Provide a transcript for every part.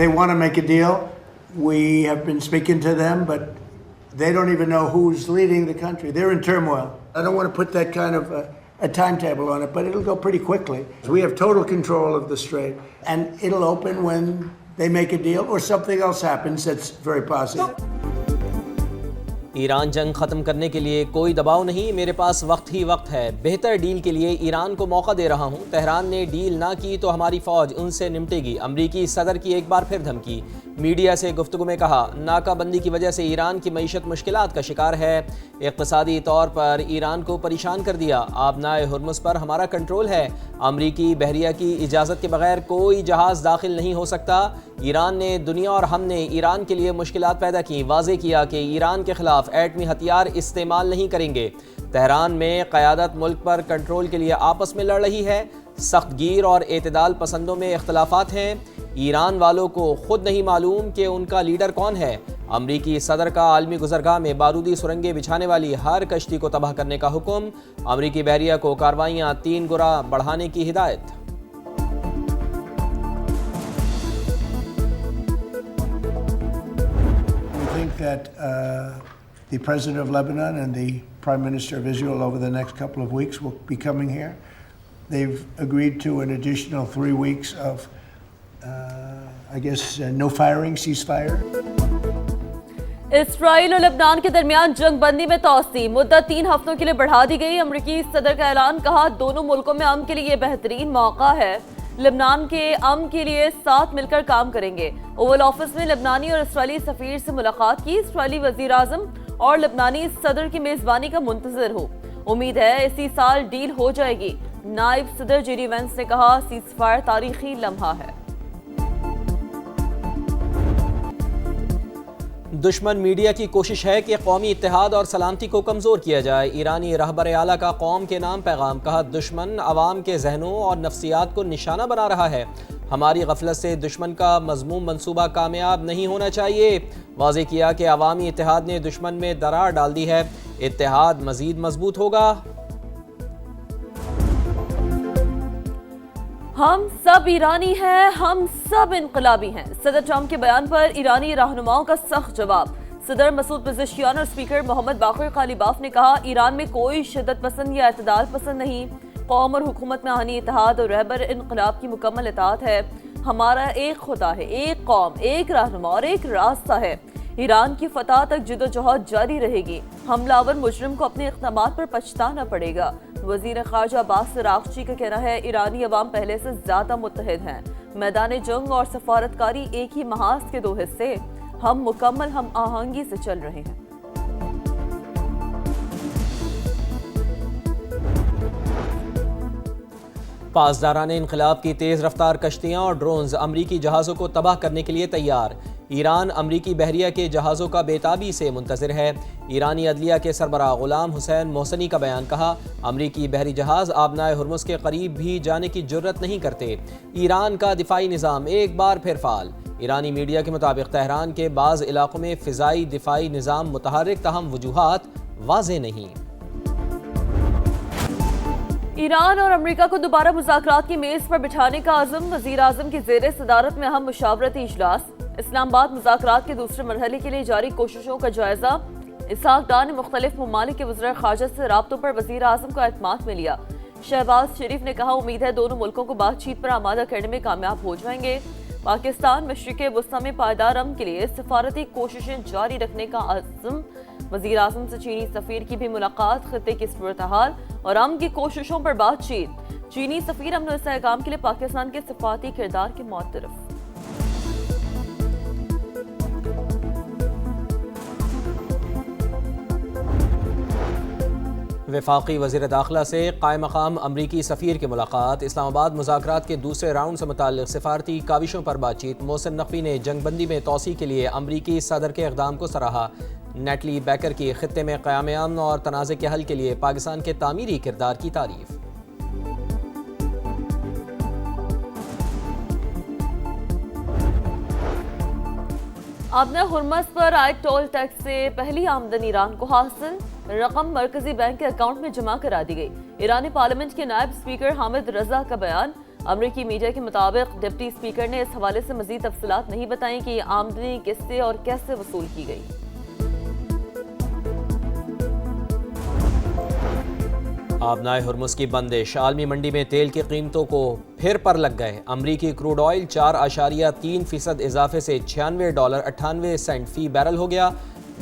They want to make a deal. We have been speaking to them, but they don't even know who's leading the country. They're in turmoil. I don't want to put that kind of a timetable on it, but it'll go pretty quickly. We have total control of the strait, and it'll open when they make a deal or something else happens that's very positive. Iran جنگ ختم کرنے کے لیے کوئی دباؤ نہیں، میرے پاس وقت ہی وقت ہے، بہتر ڈیل کے لیے ایران کو موقع دے رہا ہوں، تہران نے ڈیل نہ کی تو ہماری فوج ان سے نمٹے گی، امریکی صدر کی ایک بار پھر دھمکی، میڈیا سے گفتگو میں کہا ناکہ بندی کی وجہ سے ایران کی معیشت مشکلات کا شکار ہے، اقتصادی طور پر ایران کو پریشان کر دیا، آبنائے ہرمز پر ہمارا کنٹرول ہے، امریکی بحریہ کی اجازت کے بغیر کوئی جہاز داخل نہیں ہو سکتا، ایران نے دنیا اور ہم نے ایران کے لیے مشکلات پیدا کی، واضح کیا کہ ایران کے خلاف ایٹمی ہتھیار استعمال نہیں کریں گے، تہران میں قیادت ملک پر کنٹرول کے لیے آپس میں لڑ رہی ہے، سخت گیر اور اعتدال پسندوں میں اختلافات ہیں، ایران والوں کو خود نہیں معلوم کہ ان کا لیڈر کون ہے، امریکی صدر کا عالمی گزرگاہ میں بارودی سرنگیں بچھانے والی ہر کشتی کو تباہ کرنے کا حکم، امریکی بحریہ کو کارروائیاں 3 گنا بڑھانے کی ہدایت۔ That the President of Lebanon and the Prime Minister of Israel over the next couple of weeks will be coming here. They've agreed to an additional 3 weeks of, no firing, ceasefire. اسرائیل اور لبنان کے درمیان جنگ بندی میں توسیع، مدت 3 ہفتوں کے لیے بڑھا دی گئی، امریکی صدر کا اعلان، کہا دونوں ملکوں میں امن کے لیے یہ بہترین موقع ہے، لبنان کے امن کے لیے ساتھ مل کر کام کریں گے، اوول آفس میں لبنانی اور اسرائیلی سفیر سے ملاقات کی، اسرائیلی وزیر اعظم اور لبنانی صدر کی میزبانی کا منتظر ہو، امید ہے اسی سال ڈیل ہو جائے گی، نائب صدر جے ڈی وینس نے کہا سیز فائر تاریخی لمحہ ہے۔ دشمن میڈیا کی کوشش ہے کہ قومی اتحاد اور سلامتی کو کمزور کیا جائے، ایرانی رہبر اعلیٰ کا قوم کے نام پیغام، کہا دشمن عوام کے ذہنوں اور نفسیات کو نشانہ بنا رہا ہے، ہماری غفلت سے دشمن کا مذموم منصوبہ کامیاب نہیں ہونا چاہیے، واضح کیا کہ عوامی اتحاد نے دشمن میں درار ڈال دی ہے، اتحاد مزید مضبوط ہوگا۔ ہم سب ایرانی ہیں، ہم سب انقلابی ہیں، صدر ٹرمپ کے بیان پر ایرانی رہنماؤں کا سخت جواب، صدر مسعود پزشکیان اور اسپیکر محمد باقر قالیباف نے کہا ایران میں کوئی شدت پسند یا اعتدال پسند نہیں، قوم اور حکومت میں آہنی اتحاد اور رہبر انقلاب کی مکمل اطاعت ہے، ہمارا ایک خدا ہے، ایک قوم، ایک رہنما اور ایک راستہ ہے، ایران کی فتح تک جدوجہد جاری رہے گی، حملہ آور مجرم کو اپنے اقدامات پر پچھتانا پڑے گا، وزیر خارجہ عباس عراقچی کا کہنا ہے ایرانی عوام پہلے سے زیادہ متحد ہیں، میدان جنگ اور سفارتکاری ایک ہی محاذ کے 2 حصے، ہم مکمل ہم آہنگی سے چل رہے ہیں۔ پاسداران انقلاب کی تیز رفتار کشتیاں اور ڈرونز امریکی جہازوں کو تباہ کرنے کے لیے تیار، ایران امریکی بحریہ کے جہازوں کا بے تابی سے منتظر ہے، ایرانی عدلیہ کے سربراہ غلام حسین محسنی کا بیان، کہا امریکی بحری جہاز آبنائے ہرمز کے قریب بھی جانے کی جرت نہیں کرتے، ایران کا دفاعی نظام ایک بار پھر فعال، ایرانی میڈیا کے مطابق تہران کے بعض علاقوں میں فضائی دفاعی نظام متحرک، تاہم وجوہات واضح نہیں۔ ایران اور امریکہ کو دوبارہ مذاکرات کی میز پر بٹھانے کا عزم، وزیر اعظم کی زیر صدارت میں اہم مشاورتی اجلاس، اسلام آباد مذاکرات کے دوسرے مرحلے کے لیے جاری کوششوں کا جائزہ، اسحاق ڈار نے مختلف ممالک کے وزراء خارجہ سے رابطوں پر وزیر اعظم کو اعتماد میں لیا، شہباز شریف نے کہا امید ہے دونوں ملکوں کو بات چیت پر آمادہ کرنے میں کامیاب ہو جائیں گے، پاکستان مشرق وسطی میں پائیدار امن کے لیے سفارتی کوششیں جاری رکھنے کا عزم، وزیر اعظم سے چینی سفیر کی بھی ملاقات، خطے کی صورتحال اور امن کی کوششوں پر بات چیت، چینی سفیر امن و استحکام کے لیے پاکستان کے سفارتی کردار کے معترف۔ وفاقی وزیر داخلہ سے قائم مقام امریکی سفیر کی ملاقات، اسلام آباد مذاکرات کے دوسرے راؤنڈ سے متعلق سفارتی کاوشوں پر بات چیت، محسن نقوی نے جنگ بندی میں توسیع کے لیے امریکی صدر کے اقدام کو سراہا، نیٹلی بیکر کی خطے میں قیام امن اور تنازع کے حل کے لیے پاکستان کے تعمیری کردار کی تعریف۔ آبنائے ہرمز پر عائد ٹول ٹیکس سے پہلی آمدنی ایران کو حاصل، رقم مرکزی بینک کے اکاؤنٹ میں جمع کرا دی گئی، ایرانی پارلیمنٹ کے نائب اسپیکر حامد رضا کا بیان، امریکی میڈیا کے مطابق ڈپٹی اسپیکر نے اس حوالے سے مزید تفصیلات نہیں بتائیں کہ یہ آمدنی کس سے اور کیسے وصول کی گئی۔ آبنائے ہرمز کی بندش، عالمی منڈی میں تیل کی قیمتوں کو پھر پر لگ گئے۔ امریکی کروڈ آئل 4.3% اضافے سے $96.98 فی بیرل ہو گیا۔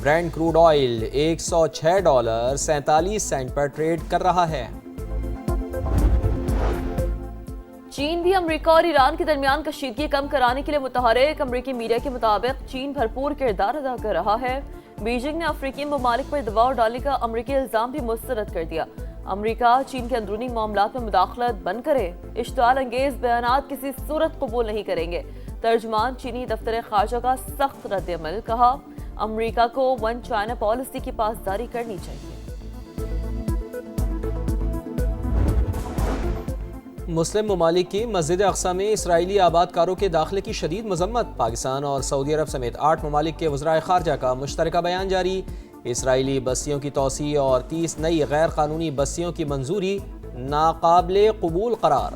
برینٹ کروڈ آئل $106.47 پر ٹریڈ کر رہا ہے۔ چین بھی امریکہ اور ایران کے درمیان کشیدگی کم کرانے کے لیے متحرک۔ امریکی میڈیا کے مطابق چین بھرپور کردار ادا کر رہا ہے۔ بیجنگ نے افریقی ممالک پر دباؤ ڈالنے کا امریکی الزام بھی مسترد کر دیا۔ امریکہ چین کے اندرونی معاملات میں مداخلت بند کرے، اشتعال انگیز بیانات کسی صورت قبول نہیں کریں گے۔ ترجمان چینی دفتر خارجہ کا سخت رد عمل، کہا امریکہ کو ون چائنا پالیسی کی پاسداری کرنی چاہیے۔ مسلم ممالک کی مسجد اقصی میں اسرائیلی آباد کاروں کے داخلے کی شدید مذمت۔ پاکستان اور سعودی عرب سمیت 8 ممالک کے وزرائے خارجہ کا مشترکہ بیان جاری۔ اسرائیلی بستیوں کی توسیع اور 30 نئی غیر قانونی بستیوں کی منظوری ناقابل قبول قرار۔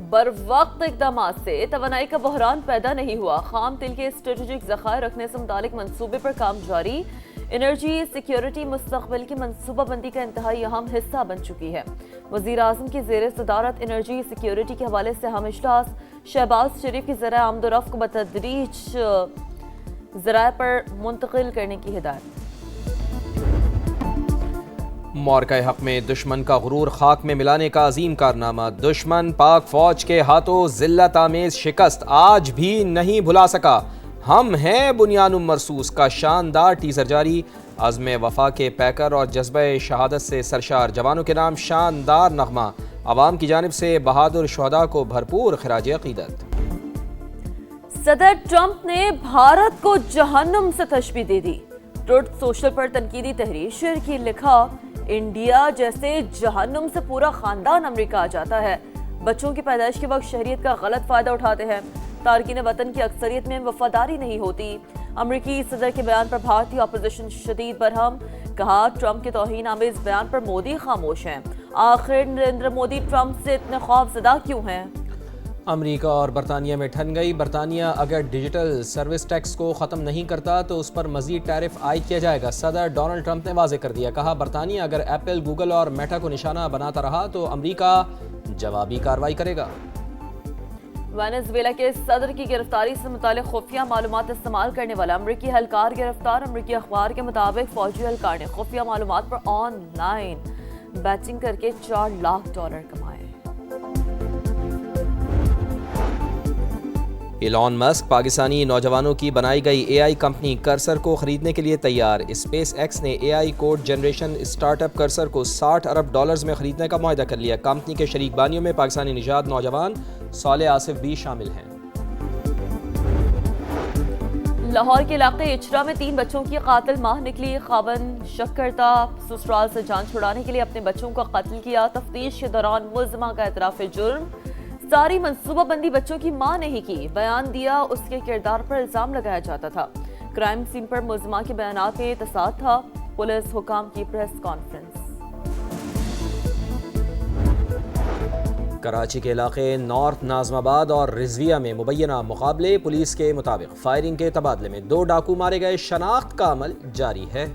بروقت اقدامات سے توانائی کا بحران پیدا نہیں ہوا، خام تیل کے اسٹریٹجک ذخائر رکھنے سے متعلق منصوبے پر کام جاری۔ انرجی سیکیورٹی مستقبل کی منصوبہ بندی کا انتہائی اہم حصہ بن چکی ہے۔ وزیر اعظم کی زیر صدارت انرجی سیکیورٹی کے حوالے سے اہم اجلاس۔ شہباز شریف کی ذرائع آمد و رفت کو بتدریج ذرائع پر منتقل کرنے کی ہدایت۔ معرکہ حق میں دشمن کا غرور خاک میں ملانے کا عظیم کارنامہ۔ دشمن پاک فوج کے ہاتھوں ذلت آمیز شکست آج بھی نہیں بھلا سکا۔ ہم ہیں بنیان مرصوص کا شاندار ٹیزر جاری۔ عزم وفا کے پیکر اور جذبہ شہادت سے سرشار جوانوں کے نام شاندار نغمہ۔ عوام کی جانب سے بہادر شہداء کو بھرپور خراج عقیدت۔ صدر ٹرمپ نے بھارت کو جہنم سے تشبیہ دے دی۔ ٹروتھ سوشل پر تنقیدی تحریر شیئر کی، لکھا انڈیا جیسے جہنم سے پورا خاندان امریکہ آ جاتا ہے۔ بچوں کی پیدائش کے وقت شہریت کا غلط فائدہ اٹھاتے ہیں۔ تارکین وطن کی اکثریت میں وفاداری نہیں ہوتی۔ امریکی صدر کے بیان پر بھارتی اپوزیشن شدید برہم، کہا ٹرمپ کے توہین آمیز بیان پر مودی خاموش ہیں۔ آخر نریندر مودی ٹرمپ سے اتنے خوف زدہ کیوں ہیں؟ امریکہ اور برطانیہ میں ٹھن گئی۔ برطانیہ اگر ڈیجیٹل سروس ٹیکس کو ختم نہیں کرتا تو اس پر مزید ٹیرف عائد کیا جائے گا۔ صدر ڈونلڈ ٹرمپ نے واضح کر دیا، کہا برطانیہ اگر ایپل، گوگل اور میٹا کو نشانہ بناتا رہا تو امریکہ جوابی کارروائی کرے گا۔ وینزویلا کے صدر کی گرفتاری سے متعلق خفیہ معلومات استعمال کرنے والا امریکی اہلکار گرفتار۔ امریکی اخبار کے مطابق فوجی اہلکار نے خفیہ معلومات پر آن لائن بیٹنگ کر کے $4 لاکھ کمائے۔ ایلون مسک پاکستانی نوجوانوں کی بنائی گئی اے آئی کمپنی کرسر کو خریدنے کے لیے تیار۔ اسپیس ایکس نے A I code generation startup Cursor کو $60 ارب میں خریدنے کا معاہدہ کر لیا۔ کمپنی کے شریک بانیوں میں پاکستانی نژاد نوجوان صالح آصف بھی شامل ہیں۔ لاہور کے علاقے اچرا میں 3 بچوں کی قاتل ماں نکلی۔ خاوند شک کرتا سسرال سے جان چھڑانے کے لیے اپنے بچوں کا قتل کیا۔ تفتیش کے دوران ملزمہ کا اعتراف جرم۔ ساری منصوبہ بندی بچوں کی ماں نے ہی کی، بیان دیا اس کے کردار پر الزام لگایا جاتا تھا۔ کرائم سین پر ملزمہ کے بیانات میں تصاد تھا۔ پولیس حکام کی پریس کانفرنس۔ کراچی کے علاقے نارتھ ناظم آباد اور رضویہ میں مبینہ مقابلے۔ پولیس کے مطابق فائرنگ کے تبادلے میں 2 ڈاکو مارے گئے۔ شناخت کا عمل جاری ہے۔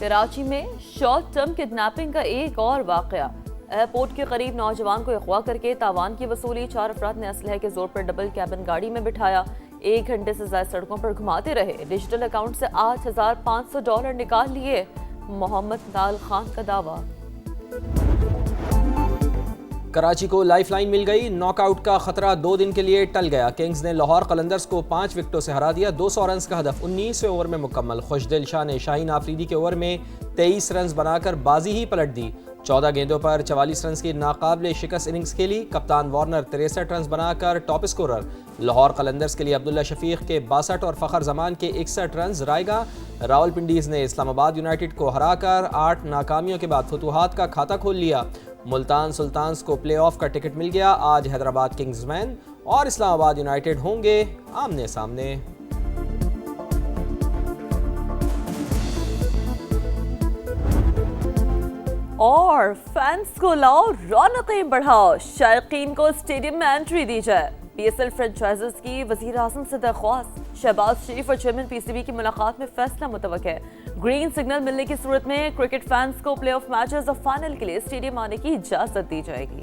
کراچی میں شارٹ ٹرم کڈنیپنگ کا ایک اور واقعہ۔ ایئرپورٹ کے قریب نوجوان کو اغوا کر کے تاوان کی وصولی۔ 4 افراد نے اسلحے کے زور پر ڈبل کیبن گاڑی میں بٹھایا، 1 گھنٹے سے زائد سڑکوں پر گھماتے رہے۔ ڈیجیٹل اکاؤنٹ سے $8,500 نکال لیے، محمد نال خان کا دعویٰ۔ کراچی کو لائف لائن مل گئی، ناک آؤٹ کا خطرہ 2 دن کے لیے ٹل گیا۔ کنگز نے لاہور قلندرز کو 5 وکٹوں سے ہرا دیا۔ 200 رنز کا ہدف 19ویں اوور میں مکمل۔ خوشدل شاہ نے شاہین آفریدی کے اوور میں 23 رنز بنا کر بازی ہی پلٹ دی۔ 14 گیندوں پر 44 رنز کی ناقابل شکست اننگز کھیلی۔ کپتان وارنر 63 رنز بنا کر ٹاپ اسکورر۔ لاہور قلندرز کے لیے عبداللہ شفیق کے 62 اور فخر زمان کے 61 رنز رائے گا۔ راولپنڈیز نے اسلام آباد یونائٹڈ کو ہرا کر 8 ناکامیوں کے بعد فتوحات کا کھاتہ کھول لیا۔ ملتان سلطانز کو پلے آف کا ٹکٹ مل گیا۔ آج حیدرآباد کنگز مین اور اسلام آباد یونائٹڈ ہوں گے آمنے سامنے۔ اور فینس کو لاؤ رونقیں بڑھاؤ، شائقین کو اسٹیڈیم میں انٹری دی جائے۔ پی ایس ایل فرنچائزز کی وزیر اعظم سے درخواست، شہباز شریف اور چیئرمین پی سی بی کی ملاقات میں فیصلہ متوقع ہے۔ گرین سگنل ملنے کی صورت میں کرکٹ فینس کو پلے آف میچز اور فائنل کے لیے اسٹیڈیم آنے کی اجازت دی جائے گی۔